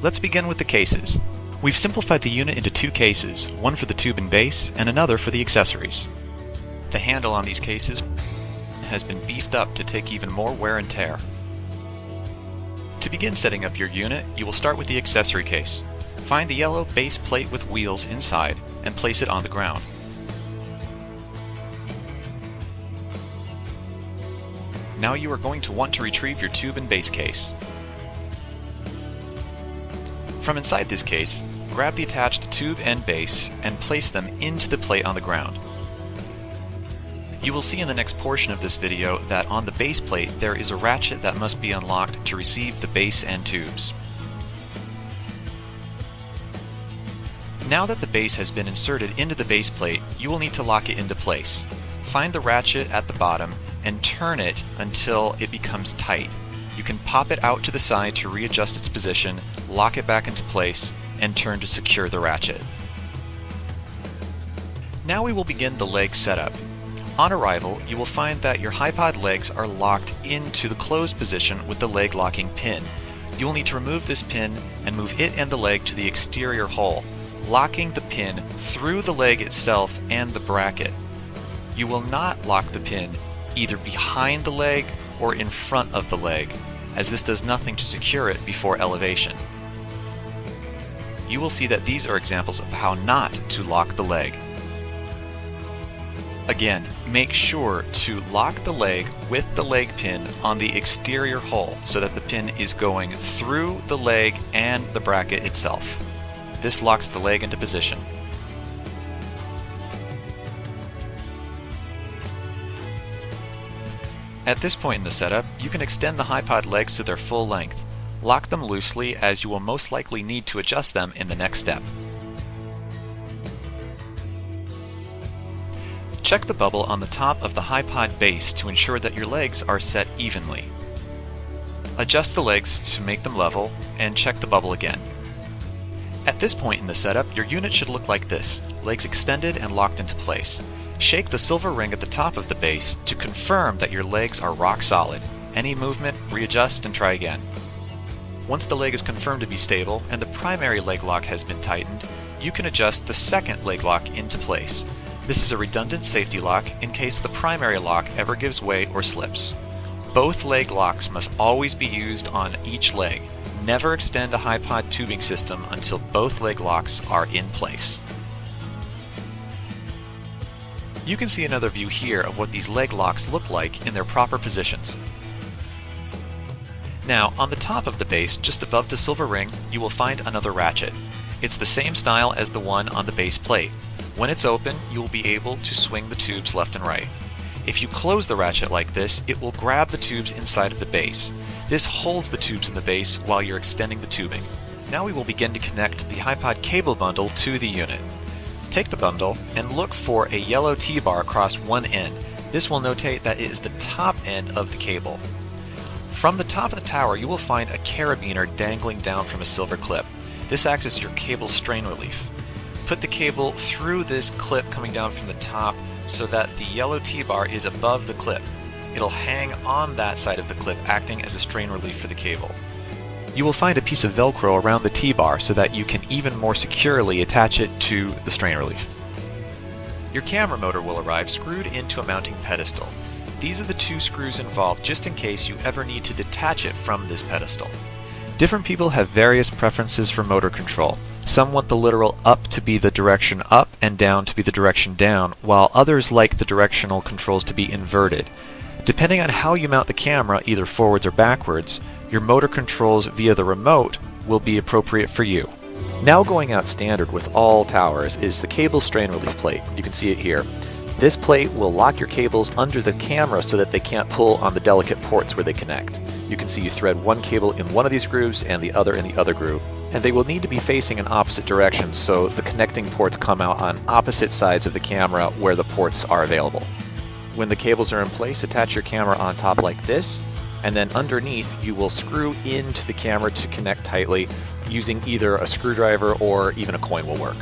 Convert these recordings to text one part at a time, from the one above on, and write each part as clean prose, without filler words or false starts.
let's begin with the cases. We've simplified the unit into two cases, one for the tube and base and another for the accessories. The handle on these cases has been beefed up to take even more wear and tear. To begin setting up your unit, you will start with the accessory case. Find the yellow base plate with wheels inside and place it on the ground. Now you are going to want to retrieve your tube and base case. From inside this case, grab the attached tube and base and place them into the plate on the ground. You will see in the next portion of this video that on the base plate there is a ratchet that must be unlocked to receive the base and tubes. Now that the base has been inserted into the base plate, you will need to lock it into place. Find the ratchet at the bottom and turn it until it becomes tight. You can pop it out to the side to readjust its position, lock it back into place, and turn to secure the ratchet. Now we will begin the leg setup. On arrival, you will find that your HiPod legs are locked into the closed position with the leg locking pin. You will need to remove this pin and move it and the leg to the exterior hole, locking the pin through the leg itself and the bracket. You will not lock the pin either behind the leg or in front of the leg, as this does nothing to secure it before elevation. You will see that these are examples of how not to lock the leg. Again, make sure to lock the leg with the leg pin on the exterior hole so that the pin is going through the leg and the bracket itself. This locks the leg into position. At this point in the setup, you can extend the HiPod legs to their full length. Lock them loosely, as you will most likely need to adjust them in the next step. Check the bubble on the top of the HiPod base to ensure that your legs are set evenly. Adjust the legs to make them level, and check the bubble again. At this point in the setup, your unit should look like this, legs extended and locked into place. Shake the silver ring at the top of the base to confirm that your legs are rock solid. Any movement, readjust and try again. Once the leg is confirmed to be stable and the primary leg lock has been tightened, you can adjust the second leg lock into place. This is a redundant safety lock in case the primary lock ever gives way or slips. Both leg locks must always be used on each leg. Never extend a HiPod tubing system until both leg locks are in place. You can see another view here of what these leg locks look like in their proper positions. Now, on the top of the base, just above the silver ring, you will find another ratchet. It's the same style as the one on the base plate. When it's open, you will be able to swing the tubes left and right. If you close the ratchet like this, it will grab the tubes inside of the base. This holds the tubes in the base while you're extending the tubing. Now we will begin to connect the HiPod cable bundle to the unit. Take the bundle and look for a yellow T-bar across one end. This will notate that it is the top end of the cable. From the top of the tower, you will find a carabiner dangling down from a silver clip. This acts as your cable strain relief. Put the cable through this clip coming down from the top so that the yellow T-bar is above the clip. It'll hang on that side of the clip, acting as a strain relief for the cable. You will find a piece of Velcro around the T-bar so that you can even more securely attach it to the strain relief. Your camera motor will arrive screwed into a mounting pedestal. These are the two screws involved just in case you ever need to detach it from this pedestal. Different people have various preferences for motor control. Some want the literal up to be the direction up and down to be the direction down, while others like the directional controls to be inverted. Depending on how you mount the camera, either forwards or backwards, your motor controls via the remote will be appropriate for you. Now going out standard with all towers is the cable strain relief plate. You can see it here. This plate will lock your cables under the camera so that they can't pull on the delicate ports where they connect. You can see you thread one cable in one of these grooves and the other in the other groove. And they will need to be facing in opposite directions so the connecting ports come out on opposite sides of the camera where the ports are available. When the cables are in place, attach your camera on top like this, and then underneath you will screw into the camera to connect tightly using either a screwdriver or even a coin will work.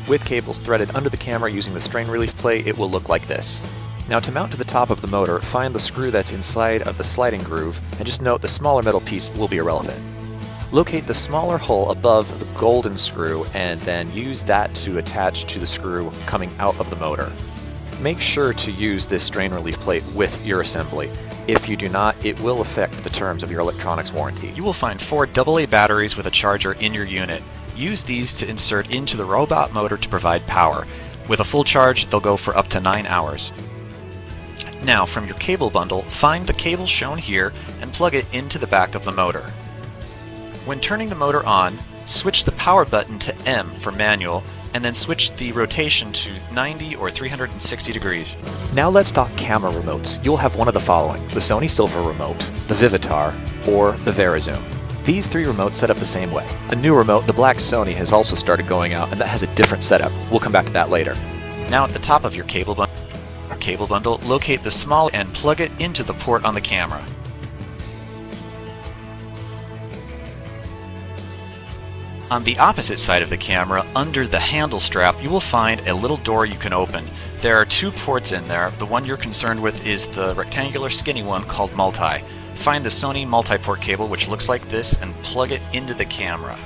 With cables threaded under the camera using the strain relief plate, it will look like this. Now to mount to the top of the motor, find the screw that's inside of the sliding groove, and just note the smaller metal piece will be irrelevant. Locate the smaller hole above the golden screw and then use that to attach to the screw coming out of the motor. Make sure to use this strain relief plate with your assembly. If you do not, it will affect the terms of your electronics warranty. You will find 4 AA batteries with a charger in your unit. Use these to insert into the robot motor to provide power. With a full charge, they'll go for up to 9 hours. Now, from your cable bundle, find the cable shown here and plug it into the back of the motor. When turning the motor on, switch the power button to M for manual, and then switch the rotation to 90 or 360 degrees. Now let's talk camera remotes. You'll have one of the following: the Sony Silver remote, the Vivitar, or the VariZoom. These 3 remotes set up the same way. A new remote, the black Sony, has also started going out, and that has a different setup. We'll come back to that later. Now at the top of your cable bundle, locate the small and plug it into the port on the camera. On the opposite side of the camera, under the handle strap, you will find a little door you can open. There are 2 ports in there. The one you're concerned with is the rectangular skinny one called multi. Find the Sony multi-port cable, which looks like this, and plug it into the camera.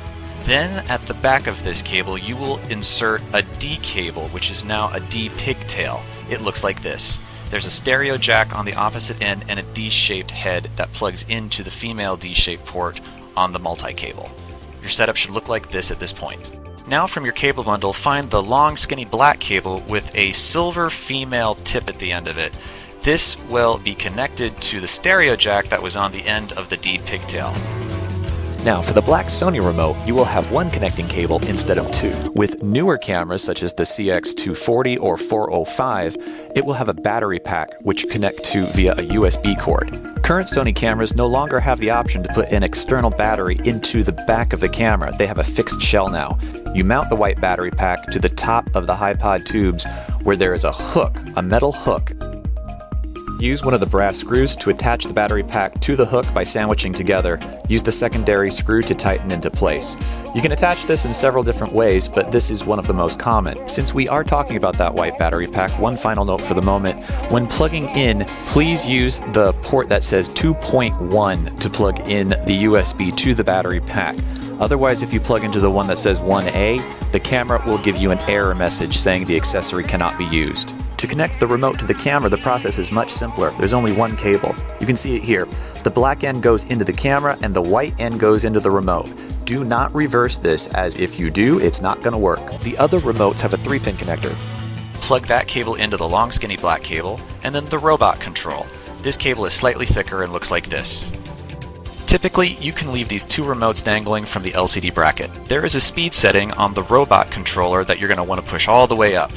Then at the back of this cable you will insert a D cable, which is now a D pigtail. It looks like this. There's a stereo jack on the opposite end and a D-shaped head that plugs into the female D-shaped port on the multi-cable. Your setup should look like this at this point. Now from your cable bundle, find the long skinny black cable with a silver female tip at the end of it. This will be connected to the stereo jack that was on the end of the D pigtail. Now, for the black Sony remote, you will have 1 connecting cable instead of 2. With newer cameras such as the CX240 or 405, it will have a battery pack which you connect to via a USB cord. Current Sony cameras no longer have the option to put an external battery into the back of the camera. They have a fixed shell now. You mount the white battery pack to the top of the HiPod tubes where there is a hook, a metal hook. Use one of the brass screws to attach the battery pack to the hook by sandwiching together. Use the secondary screw to tighten into place. You can attach this in several different ways, but this is one of the most common. Since we are talking about that white battery pack, one final note for the moment. When plugging in, please use the port that says 2.1 to plug in the USB to the battery pack. Otherwise, if you plug into the one that says 1A, the camera will give you an error message saying the accessory cannot be used. To connect the remote to the camera, the process is much simpler. There's only 1 cable. You can see it here. The black end goes into the camera and the white end goes into the remote. Do not reverse this, as if you do, it's not going to work. The other remotes have a 3-pin connector. Plug that cable into the long skinny black cable, and then the robot control. This cable is slightly thicker and looks like this. Typically, you can leave these 2 remotes dangling from the LCD bracket. There is a speed setting on the robot controller that you're going to want to push all the way up.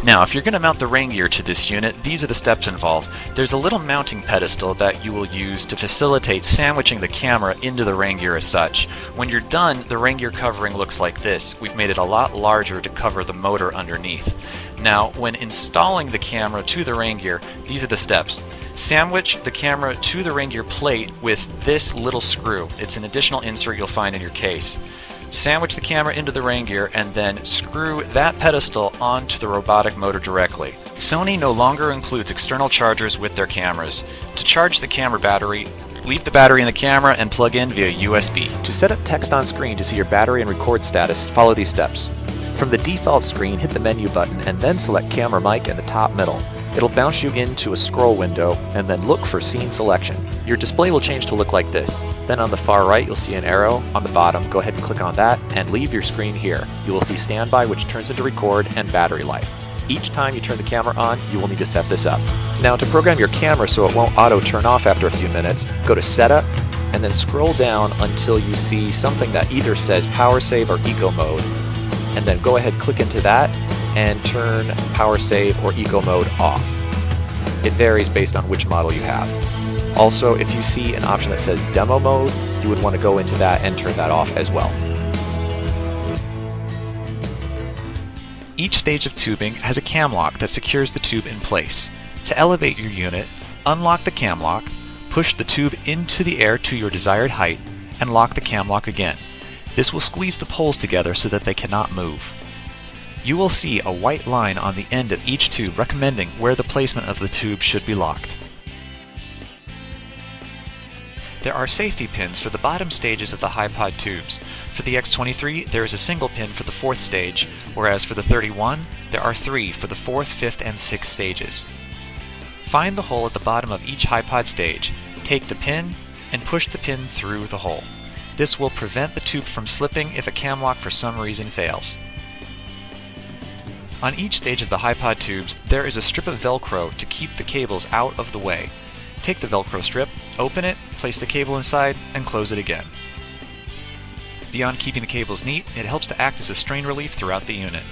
Now, if you're going to mount the rain gear to this unit, these are the steps involved. There's a little mounting pedestal that you will use to facilitate sandwiching the camera into the rain gear as such. When you're done, the rain gear covering looks like this. We've made it a lot larger to cover the motor underneath. Now, when installing the camera to the rain gear, these are the steps. Sandwich the camera to the rain gear plate with this little screw. It's an additional insert you'll find in your case. Sandwich the camera into the rain gear and then screw that pedestal onto the robotic motor directly. Sony no longer includes external chargers with their cameras. To charge the camera battery, leave the battery in the camera and plug in via USB. To set up text on screen to see your battery and record status, follow these steps. From the default screen, hit the menu button and then select camera mic in the top middle. It'll bounce you into a scroll window and then look for scene selection. Your display will change to look like this. Then on the far right you'll see an arrow. On the bottom, go ahead and click on that and leave your screen here. You will see standby, which turns into record, and battery life. Each time you turn the camera on, you will need to set this up. Now, to program your camera so it won't auto turn off after a few minutes, go to Setup and then scroll down until you see something that either says Power Save or Eco Mode, and then go ahead, click into that and turn Power Save or Eco Mode off. It varies based on which model you have. Also, if you see an option that says Demo Mode, you would want to go into that and turn that off as well. Each stage of tubing has a cam lock that secures the tube in place. To elevate your unit, unlock the cam lock, push the tube into the air to your desired height, and lock the cam lock again. This will squeeze the poles together so that they cannot move. You will see a white line on the end of each tube recommending where the placement of the tube should be locked. There are safety pins for the bottom stages of the HiPod tubes. For the X23, there is a single pin for the 4th stage, whereas for the 31, there are 3 for the 4th, 5th, and 6th stages. Find the hole at the bottom of each HiPod stage, take the pin, and push the pin through the hole. This will prevent the tube from slipping if a cam lock for some reason fails. On each stage of the HiPod tubes, there is a strip of Velcro to keep the cables out of the way. Take the Velcro strip, open it, place the cable inside, and close it again. Beyond keeping the cables neat, it helps to act as a strain relief throughout the unit.